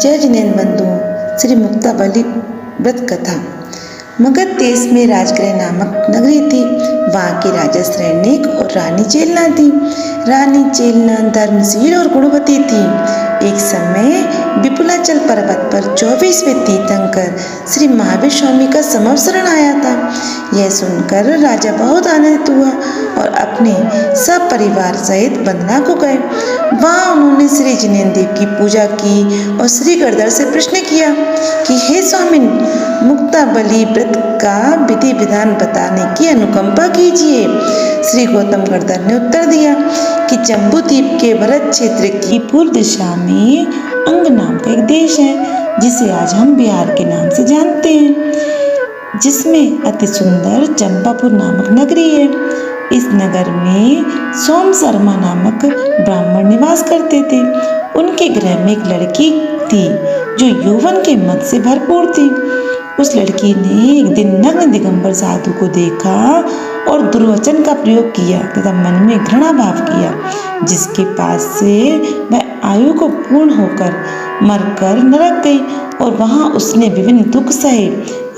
जय जिनेंद्र बंधुओं, श्री मुक्ताबली व्रत कथा। मगध देश में राजगृह नामक नगरी थी। वहाँ के राजा श्रैणिक और रानी चेलना थी। रानी चेलना धर्मशील और गुणवती थी। एक समय विपुलाचल पर्वत पर 24वें तीर्थंकर श्री महावीर स्वामी का समवसरण आया था। यह सुनकर राजा बहुत आनंदित हुआ और अपने सब परिवार सहित वंदना को गए। वहाँ उन्होंने श्री जिनेंद्र देव की पूजा की और श्री गणधर से प्रश्न किया कि हे स्वामिन, मुक्ताबली व्रत का विधि विधान बताने की अनुकंपा कीजिए। श्री गौतम गणधर ने उत्तर दिया कि जम्बूद्वीप के भरत क्षेत्र की पूर्व दिशा में अंग नाम का एक देश है, जिसे आज हम बिहार के नाम से जानते हैं, जिसमें अति सुंदर चंपापुर नामक नगरी है। इस नगर में सोम शर्मा नामक ब्राह्मण निवास करते थे। उनके गृह में एक लड़की थी जो यौवन के मद से भरपूर थी। उस लड़की ने एक दिन नग्न दिगंबर साधु को देखा और दुर्वचन का प्रयोग किया तथा मन में घृणा भाव किया, जिसके पास से वह आयु को पूर्ण होकर मरकर नरक गई और वहां उसने विभिन्न दुख सहे।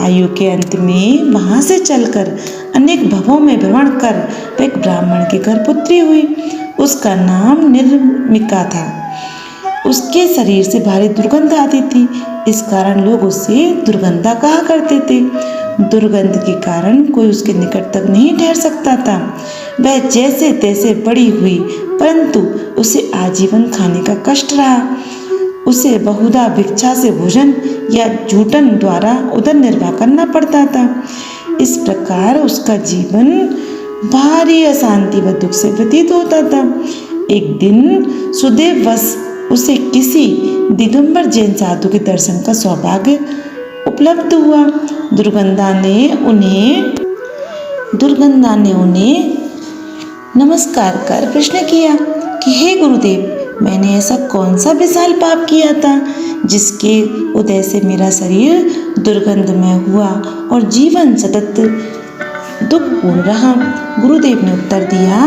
आयु के अंत में वहां से चलकर अनेक भवों में भ्रमण कर वह एक ब्राह्मण के घर पुत्री हुई। उसका नाम निर्मिका था। उसके शरीर से भारी दुर्गंध आती थी, इस कारण लोग उसे दुर्गंधा कहा करते थे। दुर्गंध के कारण कोई उसके निकट तक नहीं ठहर सकता था। वह जैसे तैसे बड़ी हुई, परंतु उसे आजीवन खाने का कष्ट रहा। उसे बहुधा भिक्षा से भोजन या जूटन द्वारा उदर निर्वाह करना पड़ता था। इस प्रकार उसका जीवन भारी अशांति व दुख से व्यतीत होता था। एक दिन सुदैव वश उसे किसी दिगंबर जैन साधु के दर्शन का सौभाग्य उपलब्ध हुआ। दुर्गंधा ने उन्हें नमस्कार कर प्रश्न किया कि हे गुरुदेव, मैंने ऐसा कौन सा विशाल पाप किया था जिसके उदय से मेरा शरीर दुर्गंधमय हुआ और जीवन सतत दुखपूर्ण रहा। गुरुदेव ने उत्तर दिया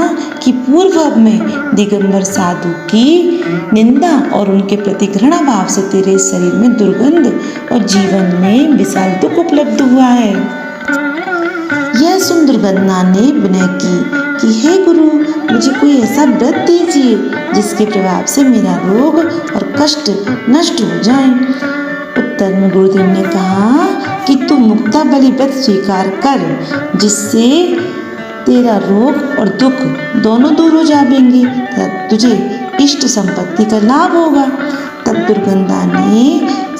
कि पूर्व में दिगंबर साधु की निंदा और उनके प्रति घृणा भाव से तेरे शरीर में दुर्गंध और जीवन में विशाल दुख उपलब्ध हुआ है। यह सुन दुर्गंधा ने विनय की कि हे गुरु, मुझे कोई ऐसा व्रत दीजिए जिसके प्रभाव से मेरा रोग और कष्ट नष्ट हो जाए। उत्तर में गुरुदेव ने कहा कि तू मुक्ताबली व्रत स्वीकार कर, जिससे तेरा रोग और दुख दोनों दूर हो जाएंगे तथा तुझे इष्ट संपत्ति का लाभ होगा। तब दुर्गंधा ने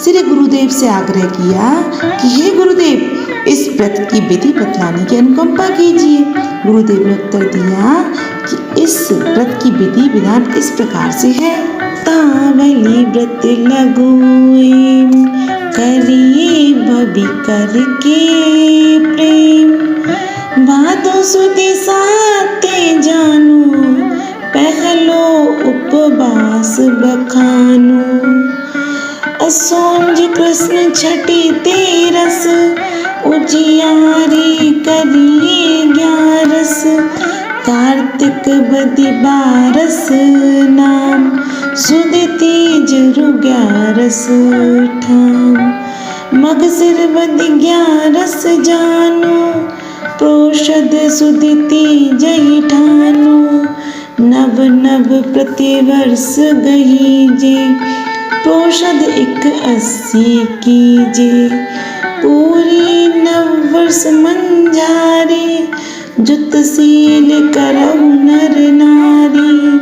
श्री गुरुदेव से आग्रह किया कि हे गुरुदेव, इस व्रत की विधि बतलाने की अनुकंपा कीजिए। गुरुदेव ने उत्तर दिया कि इस व्रत की विधि विधान इस प्रकार से है। तावली व्रत लगोए करिए भवि करके प्रेम, भादो सुदी साते जानू पहलो उपवास बखानो। असोज कृष्ण छठी तेरस उजियारी करिए 11, कार्तिक बदी 12 नाम सुद तीज रु 11 ठाम। मगसिर बदी 11 जानो प्रोषद सुद तीज ठानो। नव नव प्रतिवर्ष गहीजे प्रोषद 81 कीजे। पूरी नव वर्ष मंझारे जुतशील करहु नर नारी।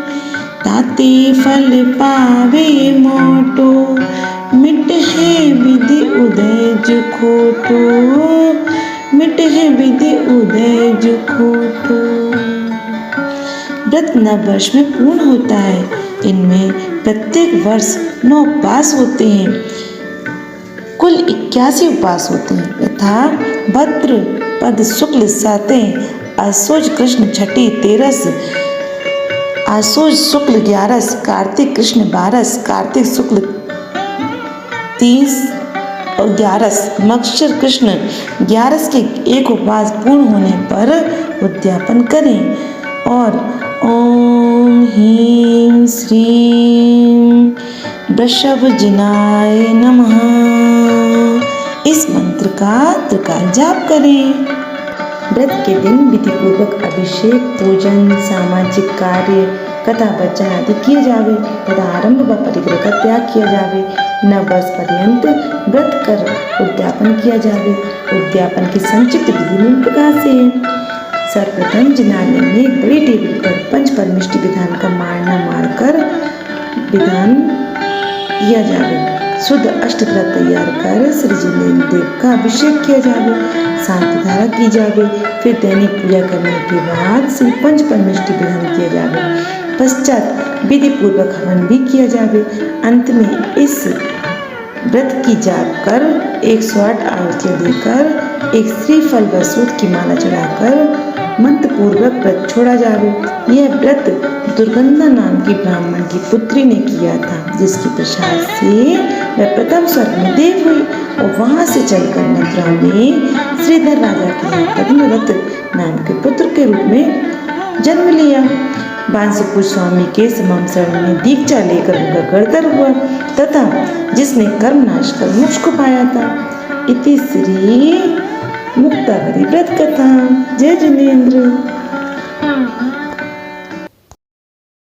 ताते फल पावे मोटो मिट है विधि उदय जो खोटो। मिट है विधि उदय जो खोटो। व्रत नव वर्ष में पूर्ण होता है। इनमें प्रत्येक वर्ष 9 उपवास होते हैं। कुल 81 उपवास होते हैं यथा भद्र पद शुक्ल 7, आशोज कृष्ण छठी 13, आशोज शुक्ल 11, कार्तिक कृष्ण 12, कार्तिक शुक्ल 30 और 11, मक्षर कृष्ण 11 के एक उपवास पूर्ण होने पर उद्यापन करें। और ओम ह्रीं श्रीं वृषभ जिनाय नमः। इस मंत्र का त्रिकाल जाप करें। व्रत के दिन विधिपूर्वक अभिषेक, पूजन, सामाजिक कार्य, कथा वचन आदि किए जावे तथा आरंभ व परिग्रह का त्याग किया जावे। 9 वर्ष पर्यंत व्रत कर उद्यापन किया जावे। उद्यापन की संक्षिप्त विधि निम्न प्रकार से है। सर्वप्रथम जिनालय में एक बड़ी टेबल पर पंच परमिष्टि विधान का मारना मारकर विधान किया जावे। शुद्ध अष्टग्रह तैयार कर श्री जिनेन्द्र देव का अभिषेक किया जावे। शांति धारा की जावे। फिर दैनिक पूजा करने के बाद श्री पंच परमिष्टि विधान किया जावे। पश्चात विधि पूर्वक हवन भी किया जावे। अंत में इस व्रत की जाप कर 108 आहुतियाँ देकर एक श्रीफल व सूत की माला चढ़ाकर मंत्र पूर्वक व्रत छोड़ा जावे। यह व्रत दुर्गंधा नाम की ब्राह्मण की पुत्री ने किया था, जिसके प्रसाद से वह प्रथम स्वर्ग में देव हुई और वहां से चलकर मथुरा में श्रीधर राजा के यहाँ पद्मव्रत नाम के पुत्र के रूप में जन्म लिया। बांसुपुर स्वामी के समम शरण में दीक्षा लेकर उनका गर्दर हुआ तथा जिसने कर्मनाश कर मोक्ष को पाया था। इति श्री मुक्तावली व्रत कथा। जय जिनेन्द्र।